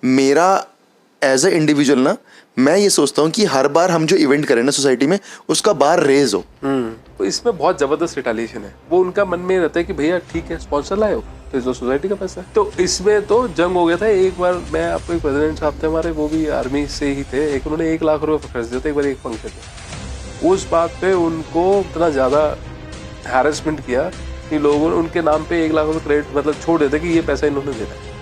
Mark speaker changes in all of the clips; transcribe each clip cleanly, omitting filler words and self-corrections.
Speaker 1: मेरा as a individual ना, मैं ये सोचता हूँ कि हर बार हम जो इवेंट करें ना सोसाइटी में, उसका बार रेज हो।
Speaker 2: तो इसमें बहुत जबरदस्त रिटालिएशन है। वो उनका मन में रहता है कि भैया ठीक है स्पॉन्सर लाए हो तो इस सोसाइटी का पैसा है। तो इसमें तो जंग हो गया था। एक बार मैं आपको, एक प्रेसिडेंट साहब थे हमारे, वो भी आर्मी से ही थे, एक उन्होंने 1 लाख रुपए खर्च दिए थे एक बार एक फंक्शन में। उस बात पे उनको इतना ज्यादा हैरेसमेंट किया कि लोगों ने उनके नाम पे 1 लाख रुपए क्रेडिट मतलब छोड़ देते कि ये पैसा इन्होंने देना है।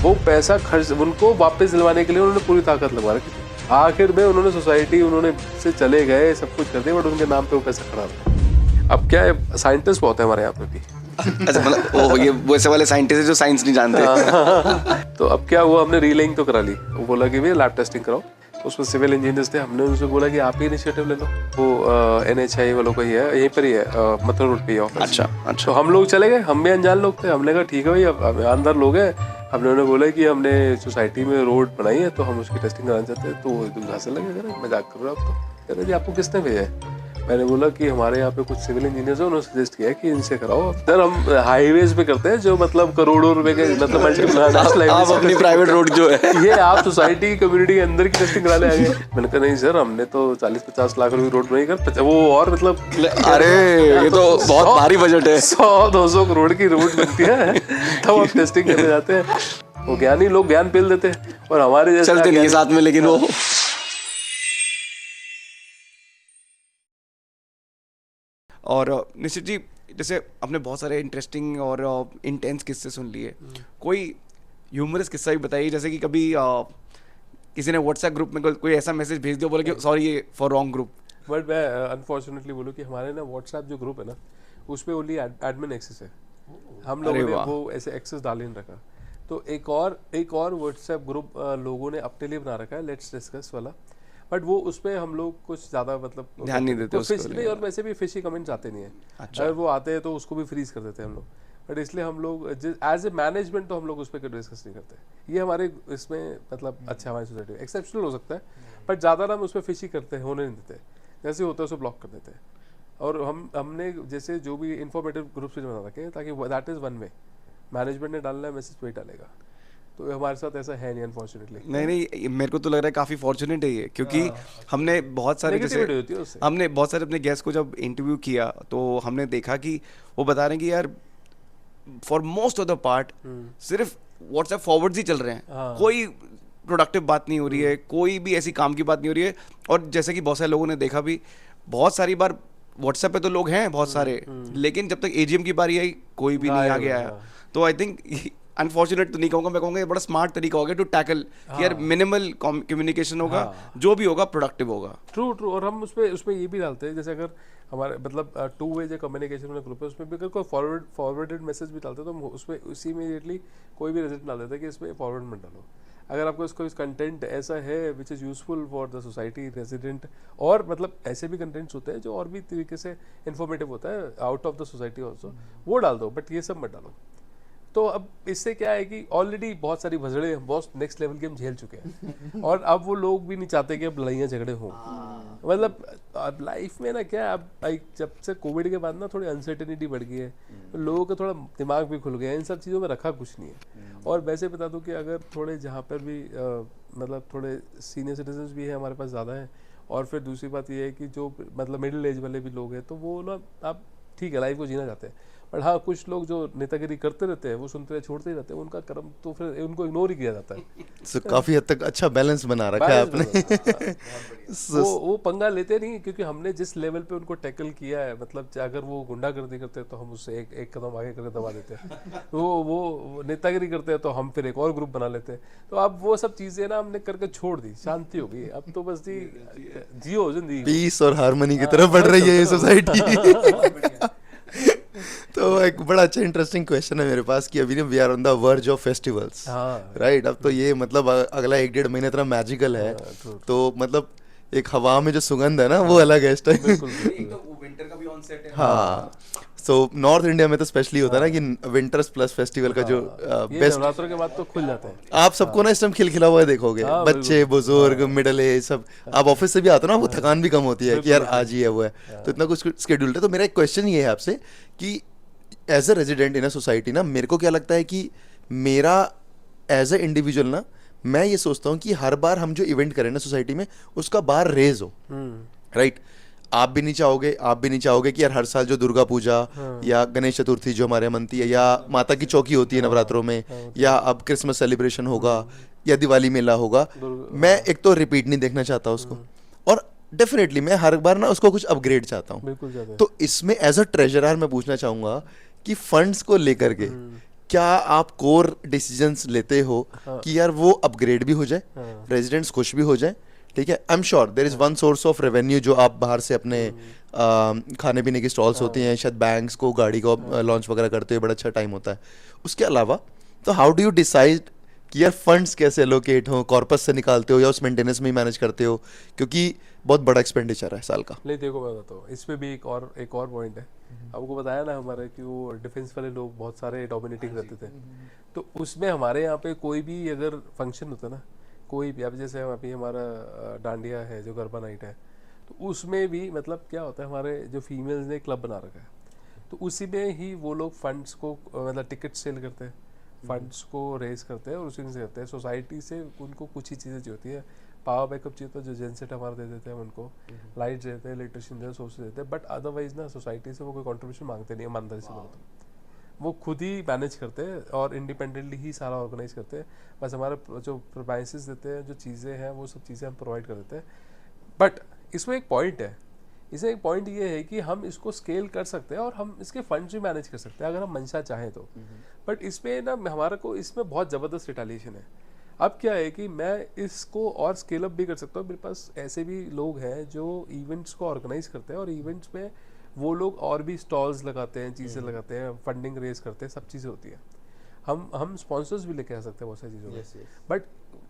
Speaker 2: वो पैसा खर्च उनको वापस दिलवाने के लिए उन्होंने पूरी ताकत लगा रखी थी। आखिर में उन्होंने सोसाइटी उन्होंने से चले गए, सब कुछ कर दिया, बट उनके नाम पे वो पैसा खड़ा रहा। अब क्या है, साइंटिस्ट बहुत है हमारे यहाँ पे भी।
Speaker 3: अच्छा, मतलब ये वैसे वाले साइंटिस्ट जो साइंस नहीं जानते।
Speaker 2: तो अब क्या हुआ, हमने रीलिंग तो करा ली। वो बोला कि भैया लैब टेस्टिंग कराओ। उसमें सिविल इंजीनियर्स थे, हमने उनसे बोला कि आप ही इनिशिएटिव ले लो। वो NHI वालों का ही है, यहीं पर ही है, मथुरा रोड पे ही ऑफिस।
Speaker 3: अच्छा।
Speaker 2: तो हम लोग चले गए, हम भी अनजान लोग थे। हमने कहा ठीक है भाई, अब अंदर लोग हैं। हमने उन्हें बोला कि हमने सोसाइटी में रोड बनाई है तो हम उसकी टेस्टिंग कराना चाहते हैं। तो वो एकदम हंसने लगे, कह रहे मजाक कर रहे हो आप तो। कह रहे जी आपको किसने भेजा है? मैंने बोला कि हमारे यहाँ पे कुछ सिविल इंजीनियर्स हैं, उन्होंने सजेस्ट किया कि इनसे कराओ। सर हम हाईवेज पे करते हैं जो मतलब करोड़ों रुपए के मतलब मल्टीपल।
Speaker 3: आप अपनी प्राइवेट रोड जो है
Speaker 2: ये आप सोसाइटी कम्युनिटी के अंदर की टेस्टिंग कराने आ गए। मैंने कहा नहीं सर, हमने तो 40-50 लाख रुपए रोड बनाई कर, वो और मतलब
Speaker 3: अरे ये तो बहुत भारी बजट है।
Speaker 2: 100-200 करोड़ की रोड बनती है तब आप टेस्टिंग करने जाते हैं। वो ज्ञानी लोग ज्ञान पेल देते हैं और हमारे जैसे
Speaker 3: चलते नहीं साथ में, लेकिन वो और निश्चित जी, जैसे आपने बहुत सारे इंटरेस्टिंग और इंटेंस किस्से सुन लिए, कोई ह्यूमरस किस्सा भी बताइए। जैसे कि कभी किसी ने व्हाट्सएप ग्रुप में कोई ऐसा मैसेज भेज दिया, बोले कि सॉरी ये फॉर रॉन्ग ग्रुप।
Speaker 2: बट मैं अनफॉर्चुनेटली बोलूँ कि हमारे ना व्हाट्सएप जो ग्रुप है ना, उस पर ओनली एडमिन एक्सेस है। हम लोगों ने वो ऐसे एक्सेस डाल ही नहीं रखा। तो एक और व्हाट्सएप ग्रुप लोगों ने अपने लिए बना रखा है, लेट्स डिस्कस वाला। बट वो उस पर हम लोग कुछ ज़्यादा मतलब
Speaker 3: ध्यान नहीं देते उसको
Speaker 2: नहीं, और वैसे भी फिशी कमेंट्स आते नहीं है।
Speaker 3: अच्छा।
Speaker 2: अगर वो आते हैं तो उसको भी फ्रीज कर देते हैं हम लोग। बट इसलिए हम लोग एज ए मैनेजमेंट तो हम लोग उस पर डिस्कस नहीं करते। ये हमारे इसमें मतलब अच्छा हमारी सोसाइटी में एक्सेप्शनल हो सकता है, बट ज़्यादा हम उस पर फिशी करते हैं, होने नहीं देते। जैसे होता है उसे ब्लॉक कर देते हैं। और हमने जैसे जो भी इंफॉर्मेटिव ग्रुप्स बना रखे हैं ताकि that is one way, management ने डालना है मैसेज वही डालेगा। तो हमारे साथ ऐसा है नहीं अनफॉर्चुनेटली।
Speaker 3: नहीं, मेरे को तो लग रहा है काफ़ी फॉर्चुनेट है ये, क्योंकि हमने बहुत सारे हमने बहुत सारे अपने गेस्ट को जब इंटरव्यू किया तो हमने देखा कि वो बता रहे हैं कि यार for most of the part सिर्फ व्हाट्सएप फॉरवर्ड्स ही चल रहे हैं, कोई प्रोडक्टिव बात नहीं हो रही है, कोई भी ऐसी काम की बात नहीं हो रही है। और जैसे कि बहुत सारे लोगों ने देखा भी, बहुत सारी बार व्हाट्सएप पे तो लोग हैं बहुत सारे, लेकिन जब तक AGM की बारी आई कोई भी नहीं आगे आया। तो आई थिंक अनफॉर्चुनेट तो नहीं कहूँगा, मैं कहूँगा ये बड़ा स्मार्ट तरीका हो गया टू टैकल कि यार मिनिमल कम्युनिकेशन होगा, जो भी होगा प्रोडक्टिव होगा।
Speaker 2: ट्रू। और हम उसमें ये भी डालते हैं, जैसे अगर हमारे मतलब 2 वे जो कम्युनिकेशन वाला ग्रुप है उसमें भी अगर कोई फॉरवर्डेड मैसेज भी डालते हैं तो हम उसमें उसी इमीडिएटली कोई भी रिजल्ट डाल देते हैं कि इसमें फॉरवर्ड मत डालो। अगर आपको इसको इस कंटेंट ऐसा है which is useful for the society resident, और मतलब ऐसे भी कंटेंट्स होते हैं जो और भी तरीके से इन्फॉर्मेटिव होता है out of the society also, वो डाल दो, बट ये सब मत डालो। तो अब इससे क्या है कि ऑलरेडी बहुत सारी भसड़े बहुत नेक्स्ट लेवल के हम झेल चुके हैं और अब वो लोग भी नहीं चाहते कि अब लड़ाइयाँ झगड़े हों। मतलब अब लाइफ में ना क्या, अब जब से कोविड के बाद ना थोड़ी अनसर्टेनिटी बढ़ गई है, तो लोगों का थोड़ा दिमाग भी खुल गया है, इन सब चीज़ों में रखा कुछ नहीं है। और वैसे बता दूं कि अगर थोड़े जहाँ पर भी मतलब थोड़े सीनियर सिटीजन्स भी हैं हमारे पास ज़्यादा हैं, और फिर दूसरी बात ये है कि जो मतलब मिडिल एज वाले भी लोग हैं, तो वो ना आप ठीक है लाइफ को जीना चाहते हैं, बट हाँ कुछ लोग जो नेतागिरी करते रहते हैं वो सुनते रहे छोड़ते ही रहते हैं, उनका कर्म तो फिर उनको इग्नोर ही किया जाता है।
Speaker 1: So, काफी हद तक अच्छा बैलेंस बना रखा है आपने।
Speaker 2: वो पंगा लेते नहीं, क्योंकि हमने जिस लेवल पे उनको टैकल किया है, मतलब अगर वो गुंडागर्दी करते हैं तो हम उससे एक कदम आगे करके दबा देते हैं, वो नेतागिरी करते हैं तो हम फिर एक और ग्रुप बना लेते हैं। तो अब वो सब चीजें ना हमने करके छोड़ दी, शांति हो गई, अब तो बस जियो जिंदगी,
Speaker 1: पीस और हार्मनी की तरफ बढ़ रही है ये सोसाइटी। तो एक बड़ा अच्छा इंटरेस्टिंग क्वेश्चन है मेरे पास कि अभी we are on the verge of festivals, right? अब तो ये मतलब अगला 1-1.5 महीने इतना मैजिकल है, तो मतलब एक हवा में जो सुगंध है ना वो अलग है इस टाइम।
Speaker 3: विंटर का भी ऑन सेट है।
Speaker 1: हाँ, सो नॉर्थ इंडिया में तो स्पेशली होता है ना कि विंटर्स प्लस फेस्टिवल का जो बेस्ट,
Speaker 2: नवरात्रों के बाद तो खुल जाते हैं।
Speaker 1: आप सबको ना इस टाइम खिलखिला हुआ देखोगे, बच्चे बुजुर्ग मिडिल एज सब। आप ऑफिस से भी आते हो ना, वो थकान भी कम होती है कि यार आज ही है वो है, तो इतना कुछ स्केड्यूल है। तो मेरा एक क्वेश्चन ये है आपसे कि as a resident in a society ना, मेरे को क्या लगता है कि मेरा एज ए इंडिविजुअल ना मैं ये सोचता हूँ कि हर बार हम जो इवेंट करें ना सोसाइटी में उसका बार रेज हो, राइट। आप भी नहीं चाहोगे कि यार हर साल जो दुर्गा पूजा या गणेश चतुर्थी जो हमारे यहाँ मनती है, या माता की चौकी होती है नवरात्रों में, या अब क्रिसमस सेलिब्रेशन होगा या दिवाली मेला होगा, मैं एक तो रिपीट नहीं देखना चाहता उसको, और डेफिनेटली मैं हर बार ना उसको कुछ अपग्रेड चाहता हूँ। तो इसमें एज अ ट्रेजरर मैं पूछना चाहूंगा कि फंड्स को लेकर के क्या आप कोर डिसीजंस लेते हो कि यार वो अपग्रेड भी हो जाए, रेजिडेंट्स खुश भी हो जाए, ठीक है। I am sure there is one source of revenue जो आप बाहर से अपने खाने पीने की स्टॉल्स होती हैं, शायद बैंक्स को गाड़ी को लॉन्च वगैरह करते हुए बड़ा अच्छा टाइम होता है। उसके अलावा तो हाउ डू यू डिसाइड कि यार फंड्स कैसे एलोकेट हो, कॉर्पस से निकालते हो या उस मेंटेनेंस में ही मैनेज करते हो, क्योंकि बहुत बड़ा एक्सपेंडिचर है साल का।
Speaker 2: नहीं देखो मैं बताता हूँ, इसमें भी एक और पॉइंट है। आपको बताया ना हमारे कि वो डिफेंस वाले लोग बहुत सारे डोमिनेटिंग रहते थे, तो उसमें हमारे यहाँ पे कोई भी अगर फंक्शन होता है ना, कोई भी, अब जैसे अभी हमारा डांडिया है जो गरबा नाइट है, तो उसमें भी मतलब क्या होता है, हमारे जो फीमेल्स ने क्लब बना रखा है, तो उसी में ही वो लोग फंड्स को मतलब टिकट सेल करते हैं, फंड्स को रेज करते हैं और उसी से करते हैं। सोसाइटी से उनको कुछ ही चीज़ें जो होती है, पावर बैकअप चाहिए तो जो जेनसेट हमारा दे देते हैं उनको, लाइट देते हैं, इलेक्ट्रिशियन जो सोर्स देते हैं, बट अदरवाइज ना सोसाइटी से वो कोई कंट्रीब्यूशन मांगते नहीं है, ईमानदारी से बोलते हैं। वो खुद ही मैनेज करते हैं और इंडिपेंडेंटली ही सारा ऑर्गेनाइज करते हैं। बस हमारे जो प्रोवाइसेस देते हैं, जो चीज़ें हैं, वो सब चीज़ें हम प्रोवाइड कर देते हैं। बट इसमें एक पॉइंट है, इसमें एक पॉइंट ये है कि हम इसको स्केल कर सकते हैं और हम इसके फंड्स भी मैनेज कर सकते हैं अगर हम मंशा चाहें तो। बट इसमें ना हमारा को इसमें बहुत ज़बरदस्त रिटालिएशन है। अब क्या है कि मैं इसको और स्केल अप भी कर सकता हूँ। मेरे पास ऐसे भी लोग हैं जो इवेंट्स को ऑर्गेनाइज करते हैं और इवेंट्स में वो लोग और भी स्टॉल्स लगाते हैं, चीज़ें लगाते हैं, फंडिंग रेज करते हैं, सब चीज़ें होती है। हम स्पॉन्सर्स भी लेके आ सकते हैं बहुत सारी चीज़ों में। बट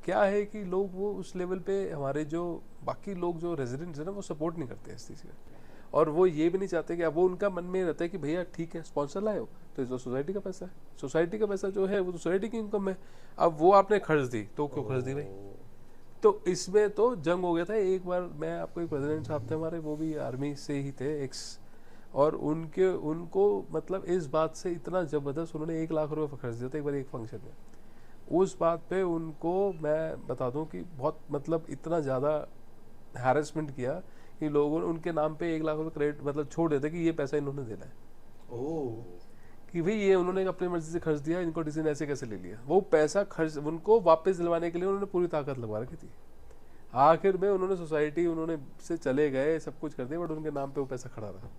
Speaker 2: क्या है कि लोग वो उस लेवल पे, हमारे जो बाकी लोग जो रेजिडेंट्स हैं ना, वो सपोर्ट नहीं करते इस चीज़ का, और वो ये भी नहीं चाहते कि अब वो उनका मन में रहता है कि भैया ठीक है स्पॉन्सर लाए हो तो इस सोसाइटी का पैसा है, सोसाइटी का पैसा जो है वो तो सोसाइटी की इनकम है, अब वो आपने खर्च दी तो क्यों खर्च दी भाई। तो इसमें तो जंग हो गया था एक बार। मैं आपको एक प्रेसिडेंट साहब थे हमारे, वो भी आर्मी से ही थे एक्स, और उनको मतलब इस बात से इतना ज़बरदस्त, उन्होंने 1 लाख रुपए खर्च दिया था एक बार एक फंक्शन में। उस बात पे उनको मैं बता दूं कि बहुत मतलब इतना ज़्यादा हैरेसमेंट किया कि लोगों ने उनके नाम पे 1 लाख रुपए क्रेडिट मतलब छोड़ देते कि ये पैसा इन्होंने देना है। कि भाई ये उन्होंने अपनी मर्जी से खर्च दिया, इनको किसी ने ऐसे कैसे ले लिया। वो पैसा खर्च उनको वापस दिलवाने के लिए उन्होंने पूरी ताकत लगवा रखी थी। आखिर में उन्होंने सोसाइटी उन्होंने से चले गए, सब कुछ कर दिया, बट उनके नाम पे वो पैसा खड़ा रहा।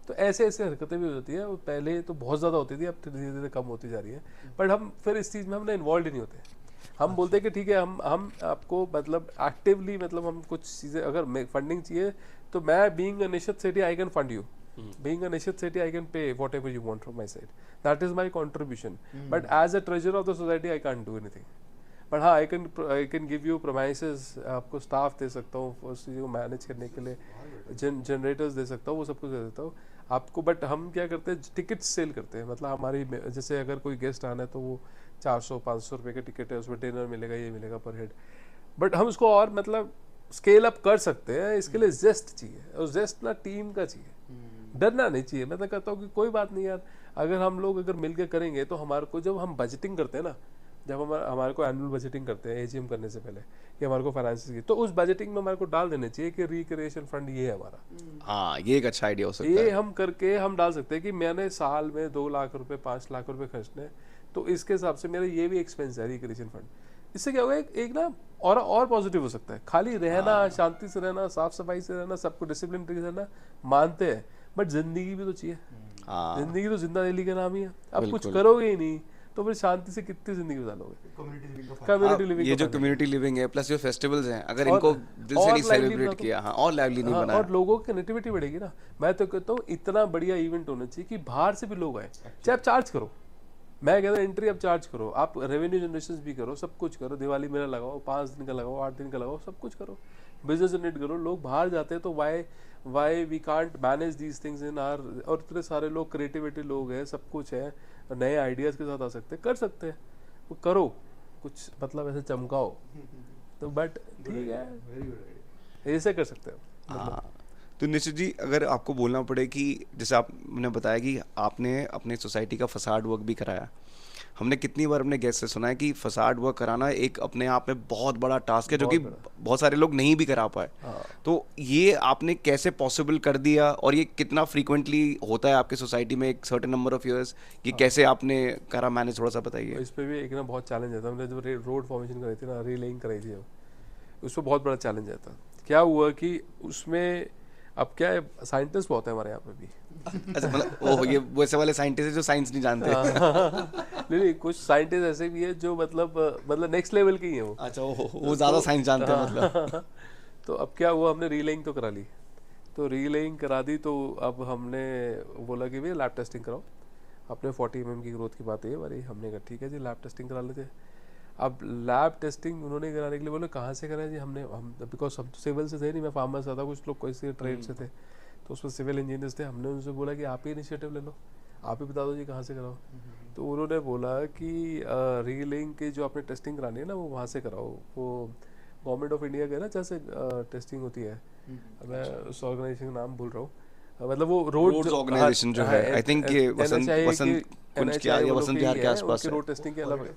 Speaker 2: तो ऐसे ऐसे हरकतें भी होती है। पहले तो बहुत ज़्यादा होती थी, अब धीरे धीरे कम होती जा रही है। बट हम फिर इस चीज़ में हमने इन्वॉल्व ही नहीं होते। हम बोलते हैं कि ठीक है हम आपको मतलब एक्टिवली मतलब हम कुछ चीज़ें अगर फंडिंग चाहिए तो मैं बीइंग अ निश्चित city I can fund you, being a Nishit city I can pay whatever you want from my side, that is my contribution, but as a treasurer of the society I can't do anything, but हाँ I can give you premises, आपको staff दे सकता हूँ उस चीज़ को manage करने के लिए, generators दे सकता हूँ, वो सब कुछ दे देता हूँ आपको। बट हम क्या करते हैं, टिकट सेल करते हैं। मतलब हमारी जैसे अगर कोई गेस्ट आना है तो वो 400-500 रुपये का टिकट है, उसमें डिनर मिलेगा, ये मिलेगा पर हेड। बट हम उसको और मतलब स्केल अप कर सकते हैं। इसके लिए जेस्ट चाहिए, और जेस्ट ना टीम का चाहिए, डरना नहीं चाहिए। मैं तो कहता हूँ कि कोई बात नहीं यार, अगर हम लोग अगर मिलकर करेंगे तो हमारे को, जब हम बजटिंग करते हैं ना, जब हमारे को एनुअल बजटिंग करते हैं एजीएम करने से पहले कि हमारे को फाइनेंस की, तो उस बजटिंग में हमारे को डाल देने चाहिए कि रिक्रिएशन फंड ये है हमारा।
Speaker 3: हाँ, ये एक अच्छा आइडिया हो सकता है।
Speaker 2: ये हम करके हम डाल सकते हैं कि मैंने साल में 2 लाख रुपए 5 लाख रुपए खर्चने, तो इसके हिसाब से मेरा ये भी एक्सपेंस है रिक्रिएशन फंड। इससे क्या होगा, एक ना और पॉजिटिव हो सकता है। खाली रहना, शांति से रहना, साफ सफाई से रहना, सबको डिसिप्लिन तरीके से रहना मानते हैं, बट जिंदगी भी तो चाहिए। जिंदगी तो जिंदा दिली का नाम ही है। अब कुछ करोगे ही नहीं तो फिर शांति से कितनी जिंदगी गुजार लोगे। कम्युनिटी लिविंग,
Speaker 3: ये जो कम्युनिटी लिविंग है प्लस जो फेस्टिवल्स हैं, अगर इनको दिल से नहीं सेलिब्रेट किया, हाँ, और लाइवली नहीं बनाया,
Speaker 2: और लोगों की कनेक्टिविटी बढ़ेगी ना। मैं तो कहता हूँ इतना बढ़िया इवेंट होना चाहिए कि बाहर से भी लोग आए, चाहे आप चार्ज करो। मैं कहता हूँ एंट्री आप चार्ज करो, आप रेवेन्यू जनरेशन भी करो, सब कुछ करो, दिवाली मेला लगाओ, 5 दिन का लगाओ, 8 दिन का लगाओ, सब कुछ करो, बिजनेस जनरेट करो। लोग बाहर जाते हैं तो why we can't manage these things in our, और इतने सारे लोग क्रिएटिविटी लोग हैं, सब कुछ है, नए आइडियाज़ के साथ आ सकते हैं, कर सकते हैं, वो करो कुछ मतलब ऐसे चमकाओ तो। बट ठीक है, ऐसे कर सकते हो।
Speaker 3: हाँ, तो निश्चित जी, अगर आपको बोलना पड़े कि जैसे आपने बताया कि आपने अपने सोसाइटी का फसाड वर्क भी कराया, हमने कितनी बार अपने गेस्ट से सुना है कि फसाड वर्क कराना एक अपने आप में बहुत बड़ा टास्क है जो कि बहुत सारे लोग नहीं भी करा पाए। तो ये आपने कैसे पॉसिबल कर दिया और ये कितना फ्रीक्वेंटली होता है आपके सोसाइटी में एक सर्टेन नंबर ऑफ इयर्स, ये कैसे आपने करा मैनेज, थोड़ा सा बताइए।
Speaker 2: इस पे भी एक ना बहुत चैलेंज आता है। हमने जब रोड फॉर्मेशन कराई थी ना, रीलेइंग कराई थी, उसमें बहुत बड़ा चैलेंज आता। क्या हुआ कि उसमें अब क्या है, साइंटिस्ट बहुत है हमारे यहाँ पे भी।
Speaker 3: अच्छा, मतलब ये वैसे वाले साइंटिस्ट है जो साइंस नहीं जानते।
Speaker 2: नहीं, कुछ साइंटिस्ट ऐसे भी है जो मतलब नेक्स्ट लेवल के ही है वो।
Speaker 3: अच्छा, वो ज़्यादा साइंस जानते हैं मतलब।
Speaker 2: तो अब क्या हुआ, हमने रीलेइंग तो करा ली, तो रीलेइंग करा दी, तो अब हमने बोला कि भैया लैब टेस्टिंग कराओ। अपने 40 mm की ग्रोथ की बात है हमारी। हमने कहा ठीक है जी, लैब टेस्टिंग करा लेते हैं। अब लैब टेस्टिंग उन्होंने कराने के लिए बोले कहाँ से कराए जी, हम बिकॉज हम तो सिविल से थे नहीं, मैं फार्मर से था, कुछ लोग कोई ट्रेड से थे, तो उसमें सिविल इंजीनियर्स थे। हमने उनसे बोला कि आप ही इनिशिएटिव ले लो, आप ही बता दो जी कहाँ से कराओ। तो उन्होंने बोला कि रीलिंग की जो आपने टेस्टिंग करानी है ना, वो वहाँ से कराओ, वो गवर्नमेंट ऑफ इंडिया के ना जैसे टेस्टिंग होती है, मैं उस ऑर्गेनाइजेशन का नाम भूल रहा हूँ, मतलब वो रोड
Speaker 3: ऑर्गेनाइजेशन जो है, आई थिंक ये वसंत कुंज के या वसंत विहार के आसपास है।
Speaker 2: रोड टेस्टिंग के अलग है।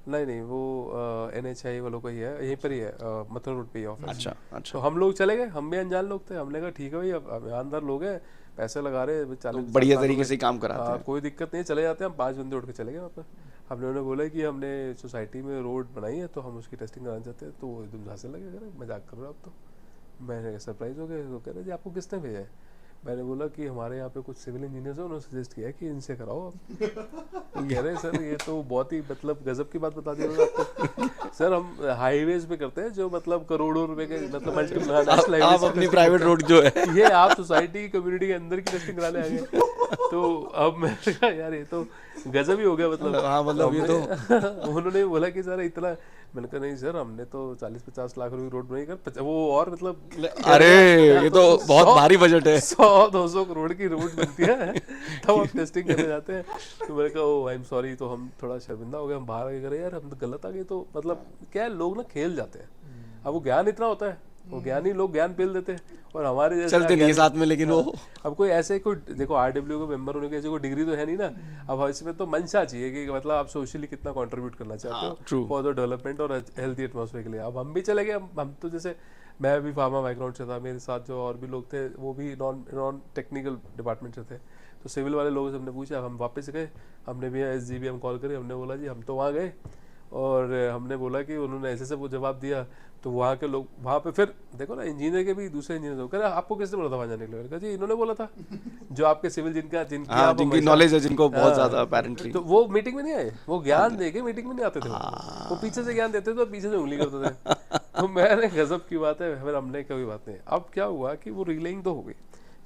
Speaker 2: नहीं, वो NHI वालों का ही है, यहीं पर ही है, मथुरा रोड पे ही ऑफिस।
Speaker 3: अच्छा।
Speaker 2: तो हम लोग चले गए, हम भी अनजान लोग थे, हमने कहा ठीक है भाई, अब ईमानदार लोग हैं, पैसे लगा रहे,
Speaker 3: तो बढ़िया तरीके से काम कराते हैं,
Speaker 2: कोई दिक्कत नहीं, चले जाते हैं। हम 5 बंदे उठ के चले गए वहाँ पर। हमने उन्हें बोला कि हमने सोसाइटी में रोड बनाई है, तो हम उसकी टेस्टिंग कराना चाहते हैं। तो वो एकदम हंसने लगे, कह रहे मजाक कर रहे हो आप तो। मैंने सरप्राइज हो गए, तो कह रहे जी आपको किसने भेजा है। मैंने बोला कि हमारे यहाँ पे कुछ सिविल इंजीनियर्स हैं, उन्होंने सजेस्ट किया कि इनसे कराओ आप। कह रहे सर ये तो बहुत ही मतलब गजब की बात बता दी उन्होंने आपको। सर हम हाईवेज पे करते हैं जो मतलब करोड़ों रुपए के, मतलब मल्टीनेशनल
Speaker 3: आप अपनी प्राइवेट रोड जो है,
Speaker 2: ये आप सोसाइटी की कम्युनिटी के अंदर की टेस्टिंग कराने आ गए। तो अब मैंने कहा यार ये तो गजब ही हो गया, मतलब
Speaker 3: हाँ मतलब ये तो
Speaker 2: उन्होंने बोला कि सर इतना, मैंने कहा नहीं सर, हमने तो 40-50 लाख रुपए की रोड बनाई कर, वो और मतलब
Speaker 3: अरे ये तो बहुत भारी बजट है,
Speaker 2: 100-200 करोड़ की रोड बनती है, तब हम टेस्टिंग करने जाते हैं। तो मैंने कहा ओ आई एम सॉरी, तो हम थोड़ा शर्मिंदा हो गए, हम बाहर आके करे यार हम तो गलत आ गए। तो मतलब क्या है, लोग ना खेल जाते हैं, अब वो ज्ञान इतना होता है, वो ज्ञानी लोग ज्ञान पेल देते हैं, और हमारे जैसे
Speaker 3: चलते नहीं साथ में। लेकिन वो
Speaker 2: अब कोई ऐसे कोई देखो RW का मेंबर होने की ऐसी कोई डिग्री तो है नहीं ना। अब इसमें तो मंशा चाहिए कि मतलब आप सोशली कितना कंट्रीब्यूट करना चाहते हो फॉर द डेवलपमेंट और हेल्थी एटमॉस्फेयर के लिए। अब हम भी चले गए, हम तो जैसे मैं भी फार्मा बैकग्राउंड से था, मेरे साथ जो और भी लोग थे वो भी नॉन टेक्निकल डिपार्टमेंट से थे। तो सिविल वाले लोगों से हमने पूछा, हम वापस गए, हमने भी SGBM कॉल करी, हमने बोला जी हम तो वहाँ गए, और हमने बोला कि उन्होंने ऐसे से वो जवाब दिया। तो वहाँ के लोग वहाँ पे फिर देखो ना, इंजीनियर के भी दूसरे इंजीनियर हो, कह रहे आपको किसने बोला था वहाँ जाने के लिए। जी इन्होंने बोला था, जो आपके सिविल जिनकी
Speaker 3: नॉलेज है, जिनको बहुत ज्यादा अपेरेंटली।
Speaker 2: तो वो मीटिंग में नहीं आए, वो ज्ञान दे के मीटिंग में नहीं आते थे, वो पीछे से ज्ञान देते थे तो पीछे से उंगली करते थे। तो मैंने गजब की बात है, फिर हमने कोई बात नहीं। अब क्या हुआ कि वो रिलेइंग तो हो गई,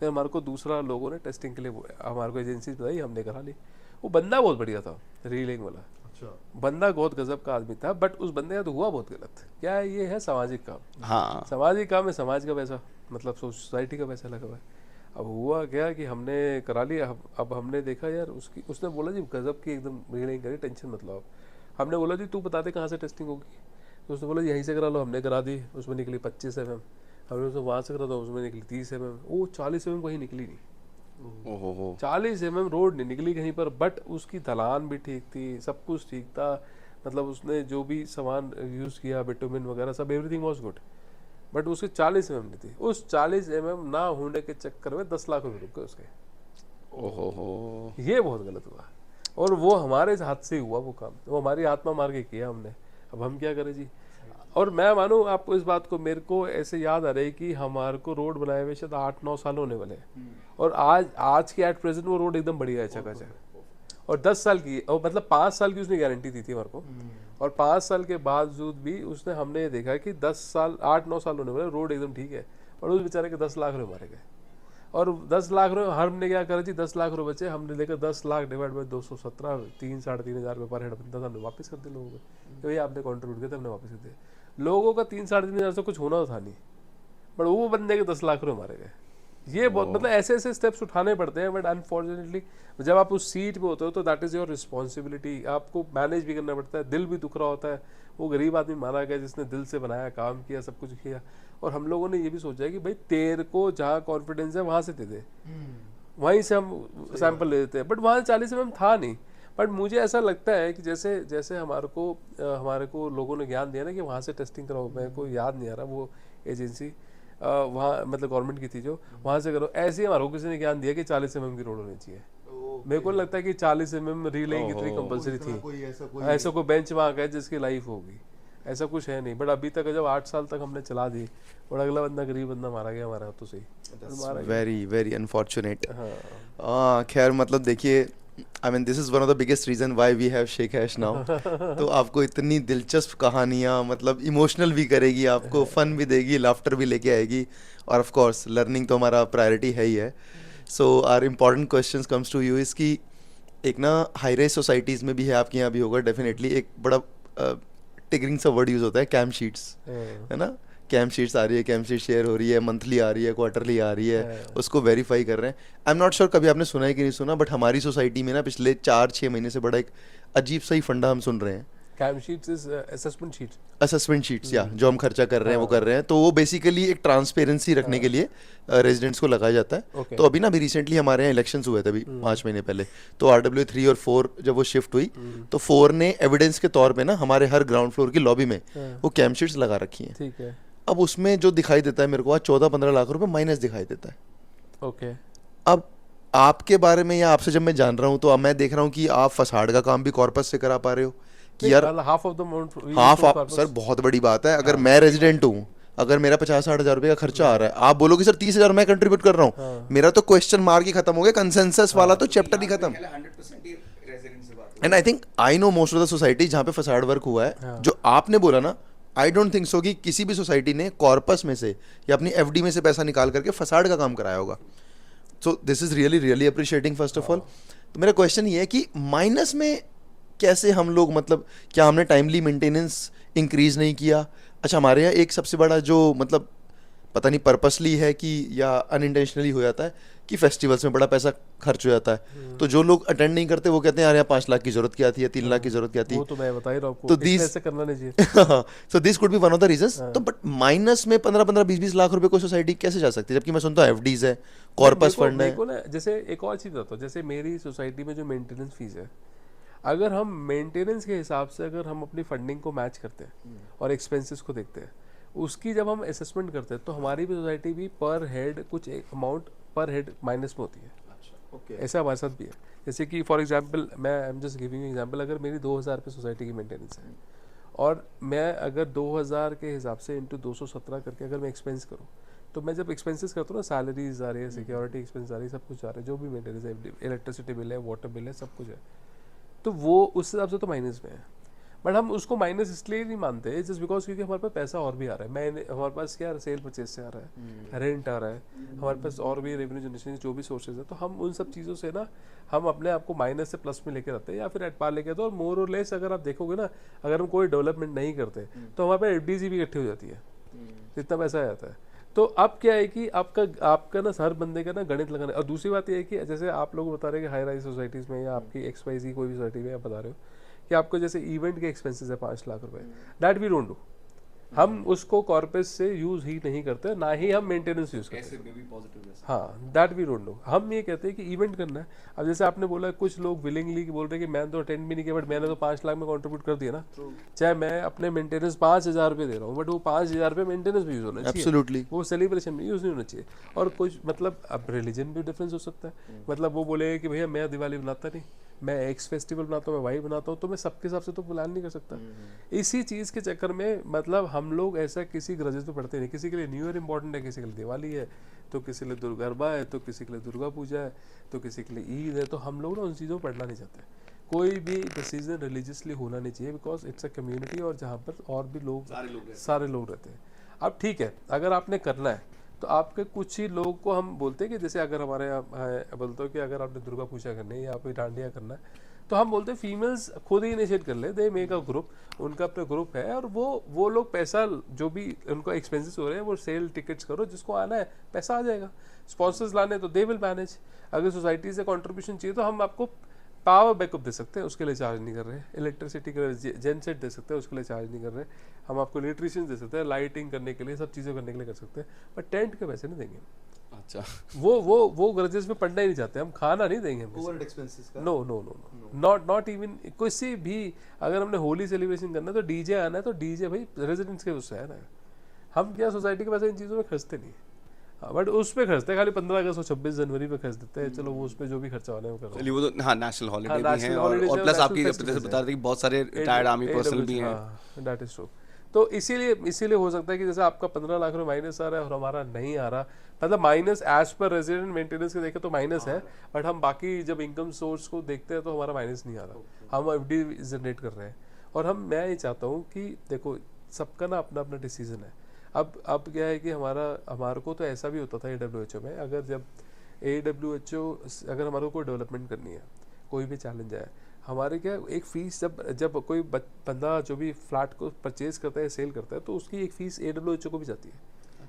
Speaker 2: फिर हमारे को दूसरा लोगों ने टेस्टिंग के लिए हमारे को एजेंसी बताई, हमने करा ली। वो बंदा बहुत बढ़िया था रिलेइंग वाला, बंदा बहुत गजब का आदमी था, बट उस बंदे का तो हुआ बहुत गलत। क्या है, ये है सामाजिक काम।
Speaker 3: हाँ,
Speaker 2: सामाजिक काम है, समाज का पैसा, मतलब सोसाइटी का पैसा लगा हुआ है। अब हुआ क्या कि हमने करा लिया। अब हमने देखा यार उसने बोला जी गजब की एकदम रिलेइंग करी, टेंशन मत लो। हमने बोला जी तू बता दे कहाँ से टेस्टिंग होगी। तो उसने बोला यहीं से करा लो। हमने करा दी, उसमें निकली 25 mm। हमने उसमें वहाँ से करा था, उसमें निकली 30 mm। वो 40 mm कहीं निकली नहीं, 40 mm रोड नहीं निकली कहीं पर। बट उसकी ढलान भी ठीक थी, सब कुछ ठीक था, मतलब उसने जो भी सामान यूज़ किया, बिटुमिन वगैरह सब, एवरीथिंग वाज गुड। बट उसकी 40 mm नहीं थी। उस 40 mm ना होने के चक्कर में 10 लाख रुपए रुक गए उसके।
Speaker 3: ओहो,
Speaker 2: ये बहुत गलत हुआ, और वो हमारे हाथ से हुआ वो काम, वो हमारी आत्मा मार के किया हमने। अब हम क्या करें जी। और मैं मानूं आपको इस बात को, मेरे को ऐसे याद आ रही है कि हमारे को रोड बनाए हुए शायद 8-9 साल होने वाले हैं, और आज के एट प्रेजेंट वो रोड एकदम बढ़िया है चकाचक। और 10 साल की, और मतलब 5 साल की उसने गारंटी दी थी हमारे को, और 5 साल के बावजूद भी उसने, हमने देखा कि 8-9 साल होने वाले, रोड एकदम ठीक है, और उस बेचारे के 10 लाख रुपये मारे गए। और 10 लाख रुपये हमने क्या करा जी, 10 लाख रुपये बचे, हमने लेकर 10 लाख डिवाइड बाई 217, 3-3.5 हज़ार रुपये पर हेड बनता था, हमने वापस कर दिया लोगों को। तो ये आपने कॉन्ट्रीब्यूट किया था, हमने वापस कर दिया। लोगों का 3-3.5 हज़ार से कुछ होना था नहीं, बट वो बंदे के 10 लाख रुपये मारे गए। ये बहुत मतलब ऐसे स्टेप्स उठाने पड़ते हैं। बट अनफॉर्चुनेटली जब आप उस सीट पे होते हो तो दैट इज़ योर रिस्पॉन्सिबिलिटी, आपको मैनेज भी करना पड़ता है, दिल भी दुख रहा होता है। वो गरीब आदमी मारा गया जिसने दिल से बनाया, काम किया, सब कुछ किया। और हम लोगों ने ये भी सोचा है कि भाई तेरे को जहाँ कॉन्फिडेंस है वहाँ से दे दे, वहीं से हम सैंपल ले देते हैं। बट वहाँ 40 mm था नहीं, बट मुझे ऐसा लगता है कि जैसे जैसे हमारे को लोगों ने ज्ञान दिया ना कि वहाँ से टेस्टिंग कराओ, मेरे को याद नहीं आ रहा वो एजेंसी वहाँ मतलब गवर्नमेंट की थी जो, वहाँ से करो, ऐसे ही हमारे को किसी ने ज्ञान दिया कि 40 mm की रोड होनी चाहिए। मेरे को लगता है कि 40 mm रीलिंग इतनी कंपलसरी थी, ऐसा कोई बेंच मार्क है जिसकी लाइफ होगी, ऐसा कुछ है नहीं। बट अभी तक जब 8 साल तक हमने चला दी और अगला बंदा गरीब बंदा मारा गया हमारा तो सही,
Speaker 1: वेरी वेरी अनफॉर्चुनेट। खैर मतलब देखिए, I mean this is one of the biggest reason why we have shake hash now. तो आपको इतनी दिलचस्प कहानियाँ मतलब इमोशनल भी करेगी, आपको फन भी देगी, लाफ्टर भी लेके आएगी, और ऑफ कोर्स लर्निंग तो हमारा प्रायोरिटी है ही है। So our important questions comes to you is कि एक ना हाई राइज सोसाइटीज़ में भी है, आपके यहाँ भी होगा डेफिनेटली, एक बड़ा टिगरिंग सा वर्ड यूज़ होता है, कैम्प शीट्स, है ना? कैम्प शीट्स आ रही है, कैम्प शीट शेयर हो रही है, मंथली आ रही है, क्वार्टरली आ रही है, उसको वेरीफाई कर रहे हैं। आई एम नॉट श्योर कभी आपने सुना है कि नहीं सुना, बट हमारी सोसाइटी में ना पिछले 4-6 महीने से बड़ा एक अजीब सा ही फंडा हम सुन रहे हैं।
Speaker 2: Camp sheets is assessment sheet,
Speaker 1: assessment sheets या जो हम खर्चा कर रहे हैं वो कर रहे हैं, तो वो बेसिकली एक ट्रांसपेरेंसी रखने के लिए रेजिडेंट्स को लगाया जाता है। तो अभी ना अभी रिसेंटली हमारे यहाँ इलेक्शंस हुए थे अभी 5 महीने पहले, तो RW3 और 4 जब वो शिफ्ट हुई तो 4 ने एविडेंस के तौर पे ना हमारे हर ग्राउंड फ्लोर की लॉबी में वो कैम्प शीट्स लगा रखी हैं।
Speaker 2: ठीक है।
Speaker 1: अब उसमें जो दिखाई देता है मेरे को आज 14-15 लाख रुपए माइनस दिखाई देता है।
Speaker 2: ओके।
Speaker 1: अब आपके बारे में या आपसे जब मैं जान रहा हूँ तो अब मैं देख रहा हूँ कि आप फसाड का काम भी कॉर्पस से करा पा रहे हो कि यार
Speaker 2: half of the amount,
Speaker 1: sir बहुत बड़ी बात है। अगर मैं रेजिडेंट हूँ, अगर मेरा 50-60 हज़ार रुपये का खर्चा आ रहा है, आप बोलोगे सर 30,000 मैं कंट्रीब्यूट कर रहा हूँ, मेरा तो क्वेश्चन मार्क ही खत्म हो गया, कंसेंसस वाला तो चैप्टर ही खत्म। And I think I know most of the society जहाँ पे फसाड वर्क हुआ है, जो आपने बोला ना, आई डोंट थिंक सो कि किसी भी सोसाइटी ने कॉर्पस में से या अपनी FD में से पैसा निकाल करके फसाड का काम कराया होगा। So this is really really appreciating first of all. तो मेरा क्वेश्चन ये है कि माइनस में कैसे हम लोग, मतलब क्या हमने टाइमली मेंटेनेंस इंक्रीज नहीं किया? अच्छा, हमारे यहाँ एक सबसे बड़ा जो मतलब पता नहीं पर्पसली है कि या अनइंटेंशनली हो जाता है कि फेस्टिवल्स में बड़ा पैसा खर्च हो जाता है, तो जो लोग अटेंड नहीं करते वो कहते हैं यार यहाँ 5 लाख की जरूरत क्या थी या 3 लाख की जरूरत क्या थी।
Speaker 2: वो तो मैं बता ही रहा हूँ आपको,
Speaker 1: तो
Speaker 2: ऐसे करना नहीं चाहिए।
Speaker 1: So this could be one of the reasons. तो बट माइनस में 15-15, 20-20 लाख रुपए को सोसाइटी कैसे जा सकती है, जबकि मैं सुनता हूँ FDs है, कॉर्पस फंड है।
Speaker 2: ना जैसे एक और चीज़ बताता हूँ, जैसे मेरी सोसाइटी में जो मेंटेनेंस फीस है, अगर हम मेंटेनेंस के हिसाब से अगर हम अपनी फंडिंग को मैच करते हैं और एक्सपेंसेस को देखते हैं, उसकी जब हम असेसमेंट करते हैं तो हमारी भी सोसाइटी भी पर हेड कुछ एक अमाउंट पर हेड माइनस में होती है। ऐसा हमारे साथ भी है। जैसे कि फॉर एग्जांपल मैं I am just giving example, अगर मेरी 2000 रुपये सोसाइटी की मेंटेनेंस है और मैं अगर 2000 के हिसाब से इंटू 217 करके अगर मैं एक्सपेंस करूँ, तो मैं जब एक्सपेंसेस करता हूँ ना, सैलरीज आ रही है, सिक्योरिटी एक्सपेंस आ रही है, सब कुछ आ रहा है, जो भी मेंटेनेंस है, इलेक्ट्रिसिटी बिल है, वाटर बिल है, सब कुछ है, तो वो उस हिसाब से तो माइनस में है। बट हम उसको माइनस इसलिए नहीं मानते जस्ट बिकॉज क्योंकि हमारे पास पैसा और भी आ रहा है। मैं हमारे पास क्या सेल परचेज से आ रहा है, रेंट आ रहा है, हमारे पास और भी रेवेन्यू जनरेशन जो भी सोर्सेज है, तो हम उन सब चीज़ों से ना हम अपने आप को माइनस से प्लस में लेकर आते हैं या फिर एट पार लेके आते हैं। और मोर और लेस अगर आप देखोगे ना, अगर हम कोई डेवलपमेंट नहीं करते तो हमारे पास FDs भी इकट्ठी हो जाती है, इतना पैसा आ जाता है। तो अब क्या है कि आपका ना हर बंदे का ना गणित लगाना। और दूसरी बात यह है कि जैसे आप लोग बता रहे हैं कि हाई राइज सोसाइटीज़ में या आपकी XYZ कोई भी सोसाइटी में आप बता रहे हो कि आपको जैसे इवेंट के एक्सपेंसेस है 5 लाख रुपए, दैट वी डोंट डू। हम उसको कॉर्पस से यूज ही नहीं करते, ना ही हम मेंटेनेंस यूज करते हैं। हाँ, दैट वी डोंट डू। हम ये कहते हैं कि इवेंट करना है। अब जैसे आपने बोला कुछ लोग विलिंगली बोल रहे हैं कि मैंने तो अटेंड भी नहीं किया, बट मैंने तो 5 लाख में कंट्रीब्यूट कर दिया ना, चाहे मैं अपने मेंटेनेंस 5,000 रुपये दे रहा हूँ, बट वो 5,000 रुपये मेंटेनेंस भी यूज होना चाहिए।
Speaker 1: एब्सोल्युटली।
Speaker 2: वो सेलिब्रेशन में यूज नहीं होना चाहिए। और कुछ मतलब अब रिलीजन भी डिफरेंस हो सकता है, मतलब वो बोले कि भैया मैं दिवाली बनाता नहीं, मैं एक्स फेस्टिवल बनाता हूँ, मैं वाई बनाता हूँ, तो मैं सबके हिसाब से तो प्लान नहीं कर सकता। इसी चीज़ के चक्कर में मतलब हम लोग ऐसा किसी ग्रजेस पे पढ़ते नहीं। किसी के लिए न्यू ईयर इंपॉर्टेंट है, किसी के लिए दिवाली है, तो किसी के लिए गरबा है, तो किसी के लिए दुर्गा पूजा है, तो किसी के लिए ईद है। तो हम लोग ना उन चीज़ों को पढ़ना नहीं चाहते। कोई भी डिसीजन रिलीजियसली होना नहीं चाहिए, बिकॉज इट्स अ कम्युनिटी और जहाँ पर और भी लोग सारे लोग रहते हैं। अब ठीक है, अगर आपने करना है तो आपके कुछ ही लोग को हम बोलते हैं कि जैसे अगर हमारे यहाँ बोलते हो कि अगर आपने दुर्गा पूजा करनी है या कोई डांडिया करना है, तो हम बोलते हैं फीमेल्स खुद ही इनिशिएट कर ले, दे मेक अ ग्रुप, उनका अपना ग्रुप है और वो लोग पैसा जो भी उनको एक्सपेंसेस हो रहे हैं वो सेल टिकट्स करो, जिसको आना है पैसा आ जाएगा। स्पॉन्सर्स लाने तो दे विल मैनेज। अगर सोसाइटी से कंट्रीब्यूशन चाहिए तो हम आपको पावर बैकअप दे सकते हैं, उसके लिए चार्ज नहीं कर रहे। इलेक्ट्रिसिटी के लिए जेन सेट दे सकते हैं, उसके लिए चार्ज नहीं कर रहे। हम आपको इलेक्ट्रिशियन दे सकते हैं, लाइटिंग करने के लिए, सब चीज़ें करने के लिए कर सकते हैं, बट टेंट के पैसे नहीं देंगे।
Speaker 3: अच्छा,
Speaker 2: वो ग्रजेस में पढ़ना ही नहीं चाहते, हम खाना नहीं देंगे हम
Speaker 1: ओवर एक्सपेंसेस का
Speaker 2: no no no no not even किसी भी। अगर हमने होली सेलिब्रेशन करना है तो डीजे आना है तो डीजे भाई रेजिडेंट्स के उससे है ना, हम क्या सोसाइटी के पैसे इन चीज़ों में खर्चते नहीं है। बट उस पे खर्चते हैं खाली 15 अगस्त और 26 जनवरी पे खर्च देते हैं, चलो वो उस पे जो भी खर्चा होना है वो कर रहे हैं।
Speaker 3: चलिए वो तो हाँ नेशनल हॉलीडे भी
Speaker 2: national
Speaker 3: हैं,
Speaker 2: holidays
Speaker 3: और
Speaker 2: है,
Speaker 3: प्लस
Speaker 2: national
Speaker 3: आपकी
Speaker 2: festivals
Speaker 3: जैसे बता
Speaker 2: है।
Speaker 3: रहे थे कि बहुत सारे रिटायर्ड आर्मी पर्सनल भी हैं।
Speaker 2: That is true. तो इसीलिए हो सकता है कि जैसे आपका 15 लाख रुपए माइनस आ रहा है और हमारा नहीं आ रहा, मतलब minus as per resident maintenance के देखे तो माइनस है, बट हम बाकी जब इनकम सोर्स को देखते हैं तो हमारा माइनस नहीं आ रहा, हम एफडी जनरेट कर रहे हैं। और मैं ये चाहता हूँ कि देखो सबका ना अपना अपना डिसीजन है। अब क्या है कि हमारे को तो ऐसा भी होता था AWHO में, अगर जब AWHO अगर हमारे को कोई डेवलपमेंट करनी है, कोई भी चैलेंज है, हमारे क्या एक फीस जब कोई बंदा जो भी फ्लैट को परचेज करता है सेल करता है तो उसकी एक फीस AWHO को भी जाती है।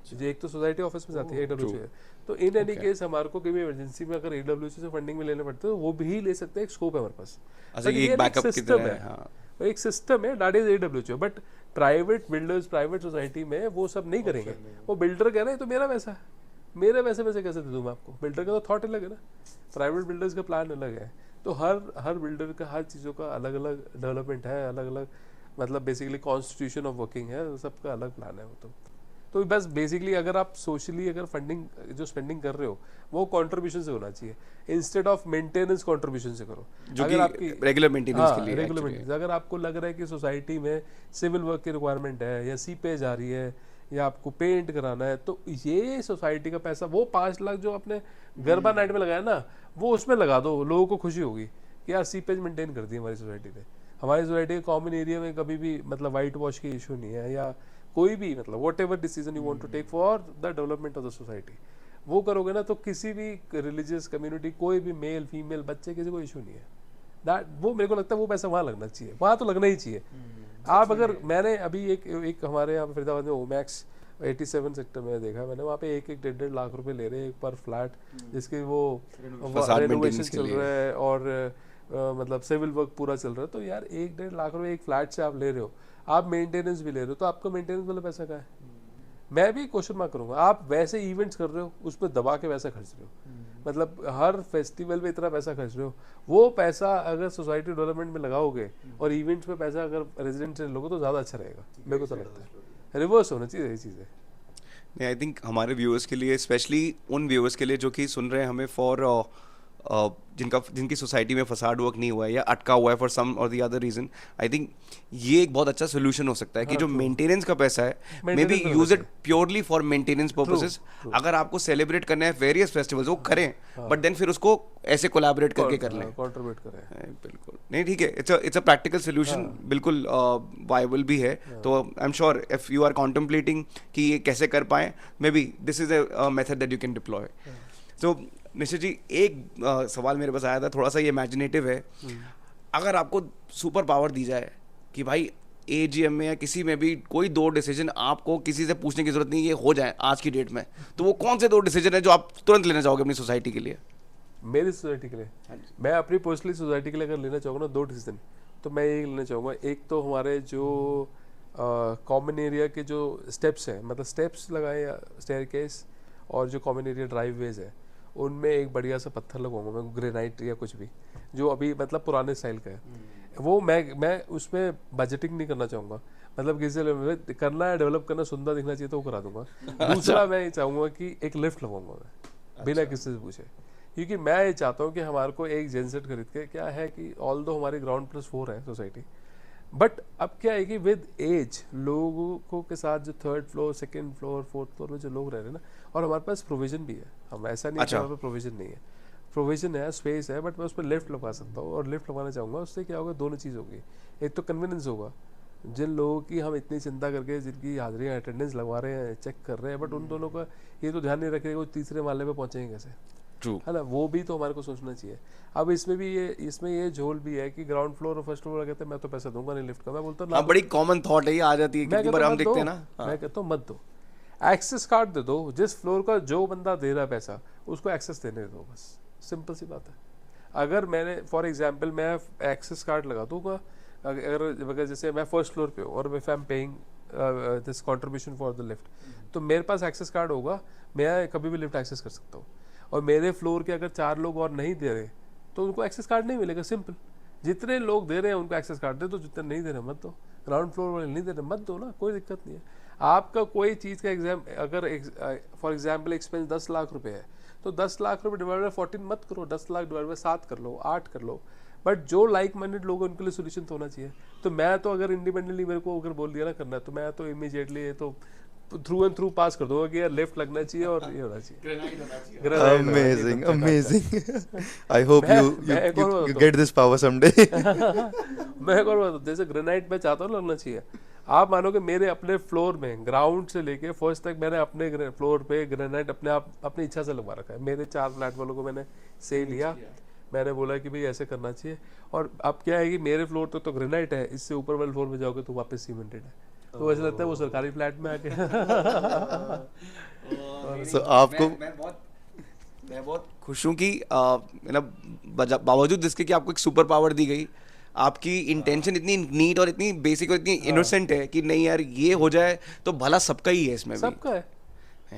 Speaker 2: जो एक तो सोसाइटी ऑफिस में जाती है AWHO है, तो इन एनी केस हमारे को कभी इमरजेंसी में अगर AWHO से फंडिंग में लेने पड़ते हैं तो वो भी ले सकते हैं, एक स्कोप है हमारे पास।
Speaker 3: अच्छा, ये एक बैकअप की तरह है। हाँ,
Speaker 2: एक सिस्टम है that is AWHO, but private builders private society में वो सब नहीं करेंगे। वो बिल्डर कह रहा है तो मेरा पैसा है, मेरे पैसे में से कैसे दे दूँ मैं आपको? बिल्डर का तो थॉट अलग है ना, प्राइवेट बिल्डर्स का प्लान अलग है। तो हर बिल्डर का हर चीज़ों का अलग अलग डेवलपमेंट है, अलग अलग मतलब बेसिकली कॉन्स्टिट्यूशन ऑफ वर्किंग है, सबका अलग प्लान है वो तो बस बेसिकली अगर आप सोशली अगर फंडिंग जो स्पेंडिंग कर रहे हो वो कंट्रीब्यूशन से होना चाहिए, इंस्टेड ऑफ मेंटेनेंस कंट्रीब्यूशन से करो।
Speaker 3: जो कि आपकी रेगुलर मेंटेनेंस के लिए
Speaker 2: रेगुलर मेंटेनेंस, अगर आपको लग रहा है कि सोसाइटी में सिविल वर्क की रिक्वायरमेंट है या सीपेज आ रही है या आपको पेंट कराना है, तो ये सोसाइटी का पैसा वो 5 लाख जो आपने गरबा नाइट में लगाया ना, वो उसमें लगा दो, लोगों को खुशी होगी कि यार सीपेज मेंटेन कर दी हमारी सोसाइटी ने। हमारी सोसाइटी के कॉमन एरिया में कभी भी मतलब वाइट वॉश की इशू नहीं है, या कोई भी मतलब whatever decision you want to take for the development of the society, वो करोगे ना तो किसी भी रिलीजियस कम्युनिटी, कोई भी मेल फीमेल बच्चे, किसी को इशू नहीं है। दैट वो मेरे को लगता है वो पैसा वहाँ लगना चाहिए, वहाँ तो लगना ही चाहिए। आप अगर मैंने अभी एक हमारे यहाँ फरीदाबाद में ओमैक्स 87 सेक्टर में देखा मैंने, वहाँ पे 1-1.5 लाख रुपए ले रहे हैं एक पर फ्लैट, जिसके वो रेनोवेशन चल रहा है और मतलब सिविल वर्क पूरा चल रहा है। तो यार 1-1.5 लाख रुपए एक फ्लैट से आप ले रहे हो, आप मेंटेनेंस भी ले रहे हो, तो आपका मेंटेनेंस वाला पैसा कहाँ है? मैं भी क्वेश्चन मार्क करूंगा। आप वैसे इवेंट्स कर रहे हो, उस पर दबा के पैसा खर्च रहे हो, मतलब हर फेस्टिवल में इतना पैसा खर्च रहे हो, वो पैसा अगर सोसाइटी डेवलपमेंट में लगाओगे और इवेंट्स में पैसा अगर रेजिडेंट से लोगे तो ज़्यादा अच्छा रहेगा, मेरे को तो लगता है। रिवर्स होना चाहिए ये चीज़ें।
Speaker 3: नहीं, आई थिंक हमारे व्यूअर्स के लिए, स्पेशली उन व्यूअर्स के लिए जो कि सुन रहे हैं हमें, फॉर जिनकी सोसाइटी में फसाड वर्क नहीं हुआ है या अटका हुआ है for some or the other reason, I think ये एक बहुत अच्छा सोल्यूशन हो सकता है कि जो मेंटेनेंस का पैसा है may be use it purely for maintenance purposes. अगर आपको सेलिब्रेट करना है वेरियस फेस्टिवल्स वो करें, बट देन फिर उसको ऐसे कोलैबोरेट करके कर लें,
Speaker 2: कंट्रीब्यूट करें।
Speaker 3: बिल्कुल नहीं, ठीक है, इट्स अ प्रैक्टिकल सोल्यूशन, बिल्कुल वायबल भी है। तो I am sure if you are contemplating कि ये कैसे कर पाए, maybe this is a method that you can deploy. तो निश्चित जी, एक सवाल मेरे पास आया था, थोड़ा सा ये इमेजिनेटिव है। अगर आपको सुपर पावर दी जाए कि भाई AGM में या किसी में भी कोई 2 डिसीजन आपको किसी से पूछने की जरूरत नहीं, ये हो जाए आज की डेट में, तो वो कौन से 2 डिसीजन है जो आप तुरंत लेना चाहोगे अपनी सोसाइटी के लिए?
Speaker 2: मेरी सोसाइटी के लिए, मैं अपनी पर्सनली सोसाइटी के लिए अगर लेना चाहूँगा ना 2 डिसीजन, तो मैं ये लेना चाहूँगा। एक तो हमारे जो कॉमन एरिया के जो स्टेप्स हैं, मतलब स्टेप्स लगाए या स्टेयरकेस, और जो कॉमन एरिया ड्राइववेज है उनमें एक बढ़िया सा पत्थर लगाऊंगा मैं, ग्रेनाइट या कुछ भी जो अभी मतलब पुराने स्टाइल का है। वो मैं उसमें बजटिंग नहीं करना चाहूँगा, मतलब किसी करना है, डेवलप करना, सुंदर दिखना चाहिए तो वो करा दूंगा। दूसरा मैं ये चाहूँगा कि एक लिफ्ट लगाऊंगा मैं बिना किसी से पूछे, क्योंकि मैं ये चाहता हूँ कि हमारे को एक जेनसेट खरीद के, क्या है कि ऑल दो हमारी ग्राउंड +4 है सोसाइटी, बट अब क्या है कि विद एज लोगों को के साथ जो 3rd floor 2nd floor 4th floor में जो लोग रह रहे हैं ना, और हमारे पास प्रोविजन भी है, हम ऐसा नहीं है कि हमारे पास प्रोविजन नहीं है, प्रोविजन है, स्पेस है, बट मैं उस पर लिफ्ट लगवा सकता हूँ। और लिफ्ट लगवाना चाहूँगा, उससे क्या होगा, दोनों चीज़ होगी। एक तो कन्वीनियंस होगा, जिन लोगों की हम इतनी चिंता करके जिनकी हाजिरी अटेंडेंस लगवा रहे हैं, चेक कर रहे हैं, बट उन दोनों का ये तो ध्यान नहीं रखेगा वो तीसरे माले पे पहुँचेंगे कैसे, है ना, वो भी तो हमारे को सोचना चाहिए। अब इसमें ये झोल भी है कि ग्राउंड फ्लोर और फर्स्ट फ्लोर कहते हैं मैं तो पैसा दूंगा नहीं लिफ्ट का, मैं बोलता हूँ
Speaker 3: बड़ी कॉमन थॉट है, ये आ जाती है कितनी बार हम देखते हैं ना।
Speaker 2: मैं कहता हूँ मत दो, एक्सेस कार्ड दे दो, जिस फ्लोर का जो बंदा दे रहा है पैसा उसको एक्सेस देने दो, बस सिंपल सी बात है। अगर मैंने फॉर एग्जांपल मैं एक्सेस कार्ड लगा दूंगा, अगर जैसे मैं 1st फ्लोर पे हूँ और if I am paying this contribution for the lift, तो मेरे पास एक्सेस कार्ड होगा, मैं कभी भी लिफ्ट एक्सेस कर सकता हूँ। और मेरे फ्लोर के अगर 4 लोग और नहीं दे रहे तो उनको एक्सेस कार्ड नहीं मिलेगा, सिंपल। जितने लोग दे रहे हैं उनको एक्सेस कार्ड दे दो, जितने नहीं दे रहे मत दो। ग्राउंड फ्लोर वाले नहीं दे रहे मत दो ना, कोई दिक्कत नहीं है। आपका कोई चीज़ का एग्जाम अगर फॉर एग्जाम्पल एक्सपेंस 10 लाख रुपए है तो 10 लाख रुपए डिवाइड बाई 14 मत करो, 10 लाख डिवाइड बाई 7 कर लो, 8 कर लो। बट जो लाइक माइंडेड लोग हैं उनके लिए सोल्यूशन तो होना चाहिए। तो मैं तो अगर इंडिपेंडेंटली मेरे को अगर बोल दिया ना करना है तो मैं तो इमीडिएटली ये तो थ्रू एंड थ्रू पास कर दूंगा कि यार लेफ्ट लगना चाहिए और ये होना चाहिए।
Speaker 1: Amazing amazing. I hope you get this power someday.
Speaker 2: मैं एक और बात, जैसे ग्रेनाइट में चाहता हूँ लगना चाहिए। आप मानो कि मेरे अपने फ्लोर में ग्राउंड से लेके फर्स्ट तक मैंने अपने फ्लोर पे ग्रेनाइट अपने आप अपनी इच्छा से लगवा रखा है। मेरे 4 फ्लैट वालों को मैंने से लिया, मैंने बोला कि भाई ऐसे करना चाहिए। और अब क्या है कि मेरे फ्लोर तक तो ग्रेनाइट है, इससे ऊपर वाले फ्लोर में जाओगे तो वापस सीमेंटेड है, तो ऐसा लगता है वो सरकारी फ्लैट में आके।
Speaker 1: सो आपको
Speaker 3: मैं बहुत खुश हूँ कि मतलब बावजूद जिसके कि आपको एक सुपर पावर दी गई, आपकी इंटेंशन इतनी नीट और इतनी बेसिक और इतनी इनोसेंट है कि नहीं यार ये हो जाए तो भला सबका ही है, इसमें भी
Speaker 2: सबका है।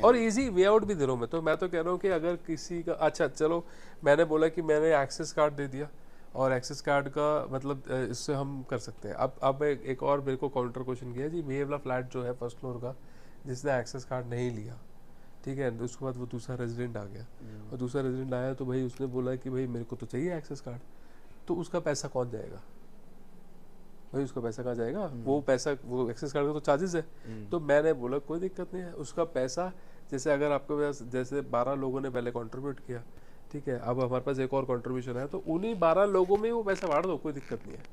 Speaker 2: और इजी वे आउट भी दे रहा हूँ मैं, तो मैं तो कह रहा हूँ कि अगर किसी का अच्छा चलो मैंने बोला कि मैंने एक्सेस कार्ड दे दिया और एक्सेस कार्ड का मतलब इससे हम कर सकते हैं। अब एक और मेरे को काउंटर क्वेश्चन किया जी, ये वाला फ्लैट जो है फर्स्ट फ्लोर का जिसने एक्सेस कार्ड नहीं लिया, ठीक है, तो उसके बाद वो दूसरा रेजिडेंट आ गया और दूसरा रेजिडेंट आया तो भाई उसने बोला कि भाई मेरे को तो चाहिए एक्सेस कार्ड, तो उसका पैसा कौन जाएगा भाई, उसका पैसा कहाँ जाएगा? वो पैसा वो एक्सेस कार्ड का तो चार्जेस है। तो मैंने बोला कोई दिक्कत नहीं है, उसका पैसा जैसे अगर आपके पास जैसे 12 लोगों ने पहले कंट्रीब्यूट किया, ठीक है, अब हमारे पास एक और कंट्रीब्यूशन है तो उन्हीं 12 लोगों में वो पैसा बांट दो, कोई दिक्कत नहीं है।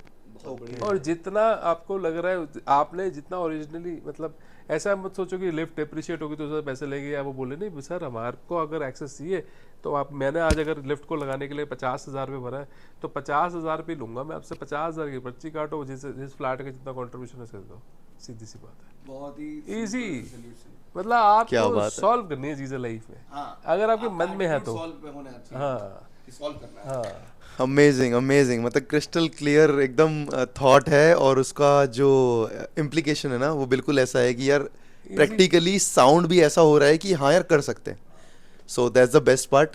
Speaker 2: और जितना आपको लग रहा है आपने जितना ओरिजिनली मतलब ऐसा मत सोचो कि लिफ्ट डेप्रिशिएट होगी तो उससे पैसे लेंगे या वो बोले नहीं सर हमारे को अगर एक्सेस चाहिए तो आप मैंने आज अगर लिफ्ट को लगाने के लिए 50,000 रुपये भरा है तो 50,000 रुपये लूंगा मैं आपसे, 50,000 की पर्ची काटो, जिस फ्लैट का जितना कॉन्ट्रीब्यूशन है दो, सीधी सी बात है,
Speaker 3: बहुत ही
Speaker 2: इजी। मतलब आपको सॉल्व करनी है चीजें लाइफ में, अगर आपके मन में है तो हाँ
Speaker 1: अमेजिंग अमेजिंग, मतलब क्रिस्टल क्लियर एकदम थॉट है और उसका जो इम्प्लीकेशन है ना वो बिल्कुल ऐसा है कि यार प्रैक्टिकली साउंड भी ऐसा हो रहा है कि हाँ यार कर सकते हैं। So that's the best part.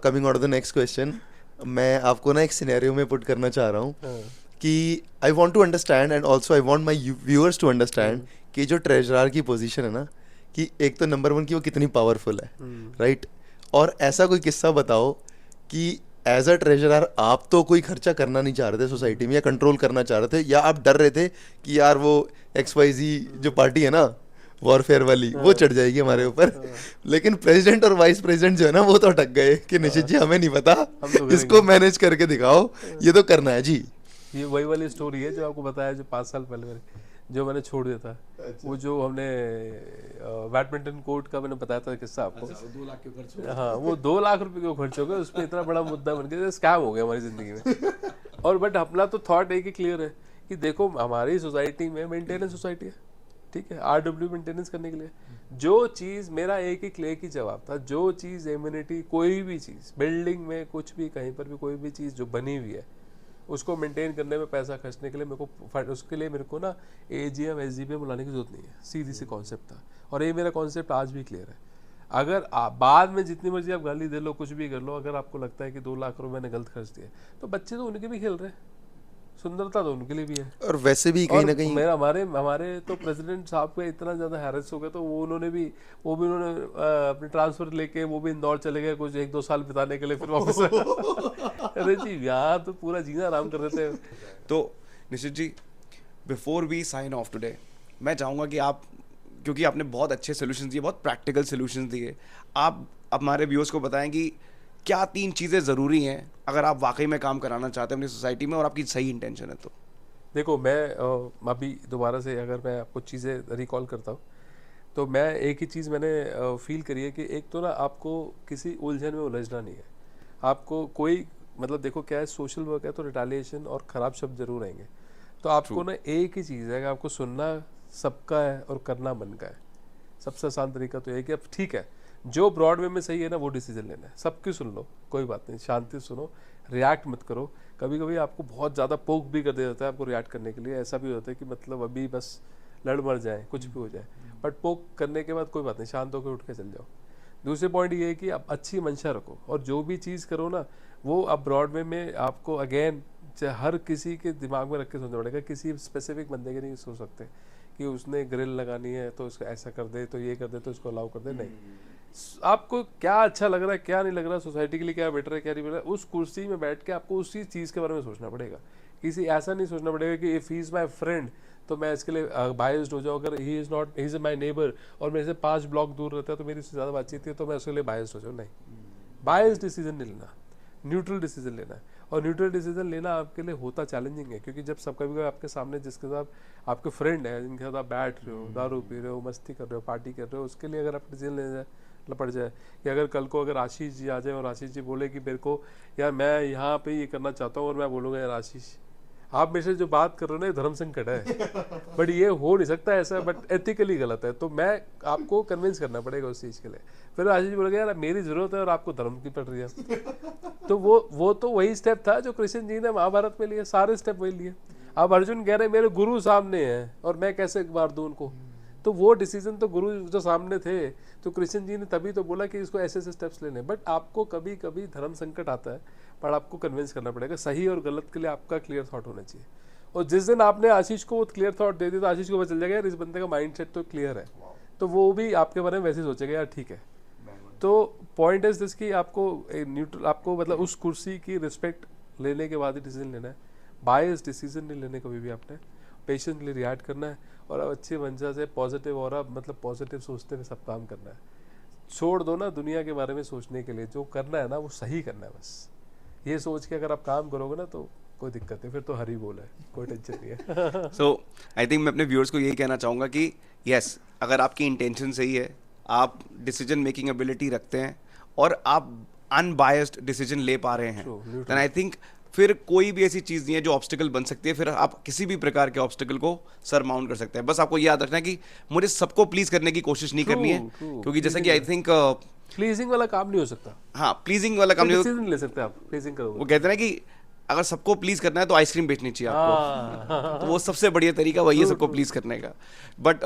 Speaker 1: Coming out of the next question, मैं आपको ना एक सिनेरियो में पुट करना चाह रहा हूँ कि I want to understand and also I want my viewers to understand कि जो ट्रेजरर की पोजीशन है ना कि एक तो नंबर 1 की वो कितनी पावरफुल है, राइट? और ऐसा कोई किस्सा बताओ कि एज अ ट्रेजरर आप तो कोई खर्चा करना नहीं चाह रहे थे सोसाइटी में या कंट्रोल करना चाह रहे थे या आप डर रहे थे कि यार वो XYZ जो पार्टी है ना वॉरफेयर वाली वो चढ़ जाएगी हमारे ऊपर, लेकिन प्रेसिडेंट और वाइस प्रेसिडेंट जो है ना वो तो अटक गए कि निश्चित जी हमें नहीं पता, इसको मैनेज करके दिखाओ, ये तो करना है जी।
Speaker 2: ये वही वाली स्टोरी है जो आपको बताया जो 5 साल पहले जो मैंने छोड़ दिया था। अच्छा। वो जो हमने बैडमिंटन कोर्ट का मैंने बताया था किस्सा आपको। अच्छा, 2 लाख क्यों खर्च हो गया? हाँ, वो 2 लाख रुपए क्यों खर्च हो गए उस पर इतना बड़ा मुद्दा बन गया, स्कैम हो गया हमारी जिंदगी में। और बट अपना तो थॉट एक ही क्लियर है कि देखो हमारी सोसाइटी में मेंटेनेंस सोसाइटी है, ठीक है, RW मेंटेनेंस करने के लिए जो चीज़ मेरा एक ही जवाब था, जो चीज़ इम्यूनिटी कोई भी चीज़ बिल्डिंग में कुछ भी कहीं पर भी कोई भी चीज़ जो बनी हुई है उसको मेंटेन करने में पैसा खर्चने के लिए मेरे को उसके लिए मेरे को ना AGM SGPM बुलाने की जरूरत नहीं है, सीधी सी कॉन्सेप्ट था। और ये मेरा कॉन्सेप्ट आज भी क्लियर है। अगर बाद में जितनी मर्जी आप गाली दे लो कुछ भी कर लो, अगर आपको लगता है कि 2 लाख रुपए मैंने गलत खर्च दिए तो बच्चे तो उनके भी खेल रहे हैं, सुंदरता तो उनके लिए भी है।
Speaker 1: और वैसे भी कहीं ना कहीं
Speaker 2: मेरा हमारे तो प्रेसिडेंट साहब का इतना ज़्यादा हैरेस हो गया तो उन्होंने अपने ट्रांसफर लेके वो भी इंदौर चले गए कुछ 1-2 साल बिताने के लिए, फिर वापस अरे जी यार तो पूरा जीना आराम कर देते हैं।
Speaker 3: तो Nishchit ji before we sign off today मैं चाहूँगा कि आप, क्योंकि आपने बहुत अच्छे सोल्यूशन दिए, बहुत प्रैक्टिकल सोल्यूशन दिए, आप हमारे व्यूअर्स को बताएं कि क्या 3 चीज़ें ज़रूरी हैं अगर आप वाकई में काम कराना चाहते हैं अपनी सोसाइटी में और आपकी सही इंटेंशन है तो।
Speaker 2: देखो मैं अभी दोबारा से अगर मैं आपको चीज़ें रिकॉल करता हूँ तो मैं एक ही चीज़ मैंने फील करी है कि एक तो ना आपको किसी उलझन में उलझना नहीं है, आपको कोई मतलब देखो क्या है सोशल वर्क है तो रिटालिएशन और ख़राब शब्द जरूर आएंगे, तो आपको ना एक ही चीज़ है कि आपको सुनना सबका है और करना मन का है। सबसे आसान तरीका तो ये कि अब ठीक है जो ब्रॉडवे में सही है ना वो डिसीजन लेना है, सबकी सुन लो कोई बात नहीं, शांति सुनो, रिएक्ट मत करो। कभी कभी आपको बहुत ज़्यादा पोक भी कर दिया जाता है आपको रिएक्ट करने के लिए, ऐसा भी होता है कि मतलब अभी बस लड़ मर जाए, कुछ भी हो जाए, बट पोक करने के बाद कोई बात नहीं, शांत होकर उठ के चल जाओ। दूसरे पॉइंट ये है कि आप अच्छी मंशा रखो, और जो भी चीज़ करो ना वो आप ब्रॉडवे में आपको अगेन हर किसी के दिमाग में रख के सोचना पड़ेगा, किसी स्पेसिफिक बंदे के नहीं सोच सकते कि उसने ग्रिल लगानी है तो उसको ऐसा कर दे, तो ये कर दे, तो उसको अलाउ कर दे, नहीं। आपको क्या अच्छा लग रहा है, क्या नहीं लग रहा, सोसाइटी के लिए क्या बेटर है, क्या नहीं बेटर है, उस कुर्सी में बैठ के आपको उसी चीज़ के बारे में सोचना पड़ेगा। किसी ऐसा नहीं सोचना पड़ेगा कि if he is my friend तो मैं इसके लिए बायस्ड हो जाऊँ, अगर he is not, he is my neighbour और मेरे से 5 ब्लॉक दूर रहता है तो मेरी उससे ज़्यादा बातचीत है तो मैं उसके लिए बायस्ड हो जाऊँ, नहीं। बायस्ड डिसीजन नहीं लेना, न्यूट्रल डिसीजन लेना है। और न्यूट्रल डिसीजन लेना आपके लिए होता चैलेंजिंग है, क्योंकि जब सब कभी आपके सामने जिसके साथ आपके फ्रेंड है, जिनके साथ आप बैठ रहे हो, दारू पी रहे हो, मस्ती कर रहे हो, पार्टी कर रहे हो, उसके लिए अगर आप डिसीजन लेना पड़ जाए कि अगर कल को अगर आशीष जी आ जाए और आशीष जी बोले कि मेरे को यार मैं यहाँ पे ये करना चाहता हूँ, और मैं बोलूँगा यार आशीष आप मेरे से जो बात कर रहे हो ना ये धर्म संकट है, बट ये हो नहीं सकता ऐसा, बट एथिकली गलत है, तो मैं आपको कन्विंस करना पड़ेगा उस चीज़ के लिए। फिर आशीष जी बोलेगा यार मेरी ज़रूरत है और आपको धर्म की पड़ रही है, तो वो तो वही स्टेप था जो कृष्ण जी ने महाभारत में लिए, सारे स्टेप वही लिए। अब अर्जुन कह रहे मेरे गुरु सामने हैं और मैं कैसे मार दूं उनको, तो वो डिसीजन तो गुरु जो सामने थे, तो कृष्ण जी ने तभी तो बोला कि इसको ऐसे ऐसे स्टेप्स लेने। बट आपको कभी कभी धर्म संकट आता है, पर आपको कन्विंस करना पड़ेगा, सही और गलत के लिए आपका क्लियर थॉट होना चाहिए। और जिस दिन आपने आशीष को वो क्लियर थॉट दे दिया तो आशीष को पता चल जाएगा यार इस बंदे का माइंड सेट तो क्लियर है, तो वो भी आपके बारे में वैसे ही सोचेगा यार ठीक है। तो पॉइंट इज दिस कि आपको न्यूट्रल, आपको मतलब उस कुर्सी की रिस्पेक्ट लेने के बाद ही डिसीजन लेना है, बायस डिसीजन नहीं लेने कभी भी आपने, पेशेंटली रिएक्ट करना है और अब अच्छी मंशा से पॉजिटिव और अब मतलब पॉजिटिव सोचते हुए सब काम करना है। छोड़ दो ना दुनिया के बारे में सोचने के लिए, जो करना है ना वो सही करना है बस। ये सोच के अगर आप काम करोगे ना तो कोई दिक्कत नहीं, फिर तो हरी बोल है, कोई टेंशन नहीं है।
Speaker 3: सो आई थिंक मैं अपने व्यूअर्स को यही कहना चाहूँगा कि यस, अगर आपकी इंटेंशन सही है, आप डिसीजन मेकिंग एबिलिटी रखते हैं और आप अनबायस्ड डिसीजन ले पा रहे हैं, देन आई थिंक फिर कोई भी ऐसी चीज़ नहीं है जो ऑब्स्टिकल बन सकती है। फिर आप किसी भी प्रकार के ऑब्स्टिकल को सरमाउंट कर सकते हैं। बस आपको याद रखना है कि मुझे सबको प्लीज करने की कोशिश नहीं करनी है, क्योंकि जैसा कि आई थिंक
Speaker 2: प्लीजिंग वाला काम नहीं हो सकता।
Speaker 3: हाँ, प्लीजिंग वाला काम
Speaker 2: नहीं ले सकते आप, प्लीजिंग करोगे।
Speaker 3: वो कहते हैं ना कि अगर सबको प्लीज करना है तो आइसक्रीम बेचनी चाहिए आपको, तो वो सबसे बढ़िया तरीका वही है सबको प्लीज करने का। But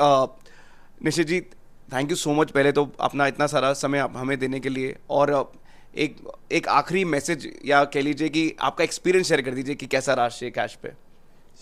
Speaker 3: Nishit ji, thank you so much पहले तो अपना इतना सारा समय आप हमें देने के लिए, और एक आखिरी मैसेज या कह लीजिए कि आपका एक्सपीरियंस शेयर कर दीजिए कि कैसा रहा शेख ऐश पे।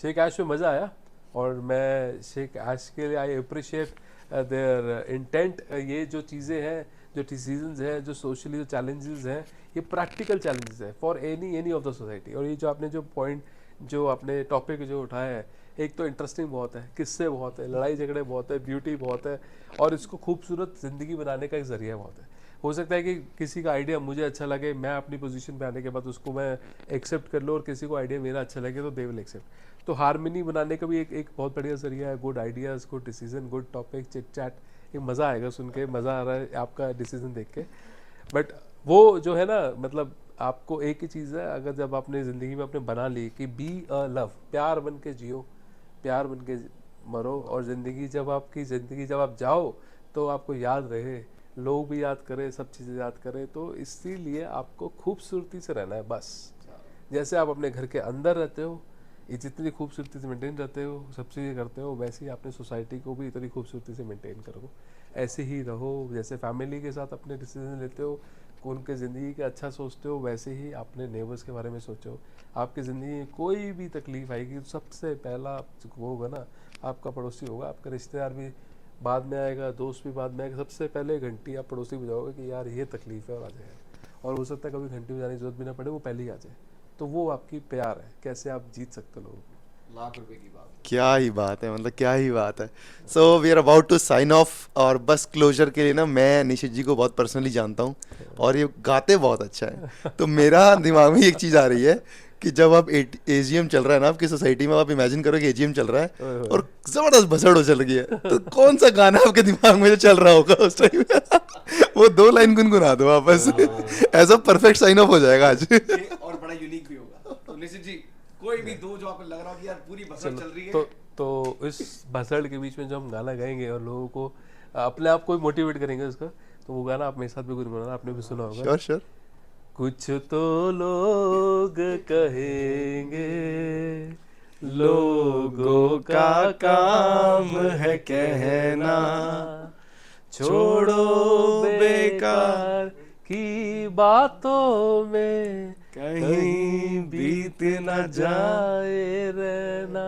Speaker 2: शेख ऐश पे मज़ा आया, और मैं शेख ऐश के लिए आई अप्रिशिएट देयर इंटेंट। ये जो चीज़ें हैं, जो डिसीजंस हैं, जो सोशली जो चैलेंजेस हैं, ये प्रैक्टिकल चैलेंजेस है for any of the society. और ये जो आपने जो पॉइंट, जो आपने टॉपिक जो उठाया है, एक तो इंटरेस्टिंग बहुत है, किस्से बहुत है, लड़ाई झगड़े बहुत है, ब्यूटी बहुत है, और इसको खूबसूरत ज़िंदगी बनाने का एक ज़रिया बहुत है। हो सकता है कि किसी का आइडिया मुझे अच्छा लगे, मैं अपनी पोजीशन पे आने के बाद उसको मैं एक्सेप्ट कर लूँ, और किसी को आइडिया मेरा अच्छा लगे तो दे विल एक्सेप्ट। तो हारमोनी बनाने का भी एक बहुत बढ़िया ज़रिया है। Good ideas, good decision, good topic, chit chat, एक मज़ा आएगा सुन के, मज़ा आ रहा है आपका डिसीजन देख के। बट वो जो है ना, मतलब आपको एक ही चीज़ है, अगर जब आपने ज़िंदगी में अपने बना ली कि बी अ लव, प्यार बन के जियो, प्यार बन के मरो, और ज़िंदगी जब आप जाओ तो आपको याद रहे, लोग भी याद करें, सब चीज़ें याद करें। तो इसीलिए आपको खूबसूरती से रहना है बस। जैसे आप अपने घर के अंदर रहते हो, ये जितनी खूबसूरती से मेंटेन रहते हो, सब चीज़ें करते हो, वैसे ही अपने सोसाइटी को भी इतनी खूबसूरती से मेंटेन करो। ऐसे ही रहो, जैसे फैमिली के साथ अपने डिसीजन लेते हो, उनके ज़िंदगी का अच्छा सोचते हो, वैसे ही अपने नेबर्स के बारे में सोचो। आपकी ज़िंदगी में कोई भी तकलीफ आएगी, सबसे पहला वो होगा ना, आपका पड़ोसी होगा। आपका रिश्तेदार भी बाद में आएगा, दोस्त भी बाद में आएगा, सबसे पहले घंटी आप पड़ोसी बजाओगे कि यार ये तकलीफ है और आ जाए। और हो सकता है कभी घंटी बजाने की जरूरत भी ना पड़े, वो पहले ही आ जाए। तो वो आपकी प्यार है, कैसे आप जीत सकते लोगों को।
Speaker 3: लाख रुपए की बात,
Speaker 1: क्या ही बात है, मतलब क्या ही बात है। So we are about to sign off, और बस क्लोजर के लिए ना, मैं निशित जी को बहुत पर्सनली जानता हूँ और ये गाते बहुत अच्छा है। तो मेरा दिमाग में एक चीज़ आ रही है कि जब आप एजीएम चल रहा है ना आपकी सोसाइटी में, आप इमेजिन करो कि एजीएम चल रहा है और जबरदस्त भसड़ चल रही है, तो कौन सा गाना आपके दिमाग में जो चल रहा होगा उस टाइम वो 2 लाइन गुनगुना दो आप बस, ऐसा परफेक्ट साइन ऑफ हो जाएगा आज।
Speaker 3: और बड़ा यूनिक भी होगा। तो निशित जी, कोई भी दो जो आपको लग रहा हो कि यार पूरी भसड़ चल रही है,
Speaker 2: तो इस भसड़ के बीच में जो हम गाना गाएंगे और लोगों को अपने आप को मोटिवेट करेंगे उसका, तो वो गाना आप मेरे साथ भी गुनगुनाना, आपने भी सुना होगा।
Speaker 1: Sure sure.
Speaker 2: कुछ तो लोग कहेंगे
Speaker 3: लोगों का काम है कहना, छोड़ो बेकार
Speaker 2: की बातों में
Speaker 3: कहीं बीत न
Speaker 2: जाए रहना,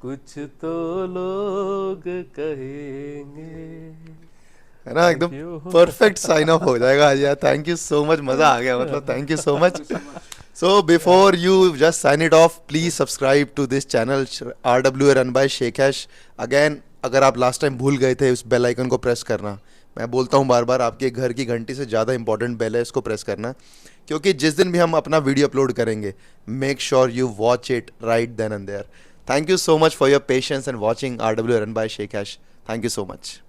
Speaker 2: कुछ तो लोग कहेंगे।
Speaker 1: है ना, एकदम परफेक्ट साइन ऑफ हो जाएगा आज यार. थैंक यू सो मच, मजा आ गया, मतलब thank you so much. So before you just sign it off, please subscribe to this channel RWA run by Shekhash. Again, अगर आप लास्ट टाइम भूल गए थे उस बेल आइकन को प्रेस करना, मैं बोलता हूँ बार बार, आपके घर की घंटी से ज़्यादा इंपॉर्टेंट बेल है, इसको प्रेस करना, क्योंकि जिस दिन भी हम अपना वीडियो अपलोड करेंगे, make sure you watch it right then and there. Thank you so much for your patience and watching RWA run by Shekhash. Thank you so much.